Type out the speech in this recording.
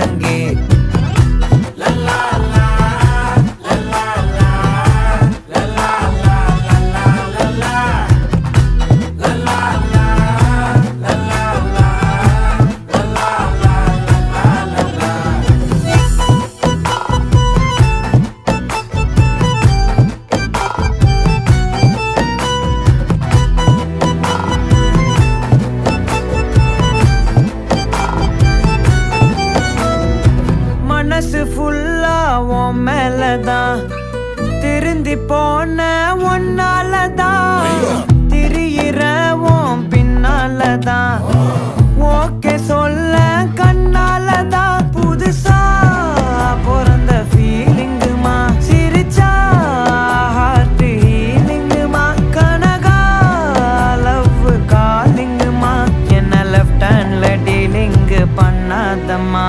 ஒழுங்கே. மனசு ஃபுல்லா உன் மேலதான், திருந்தி போன ஒன்னாலதான், திரியிற உன் பின்னாலதான், ஓகே சொல்ல கண்ணாலதான். புதுசா பிறந்த ஃபீலிங்குமா, சிரிச்சா ஹார்ட் ஹீலிங்குமா, கனகா லவ் காலிங்குமா, என்ன லெஃப்ட் ஹேண்ட்ல டீலிங் பண்ணாதம்மா.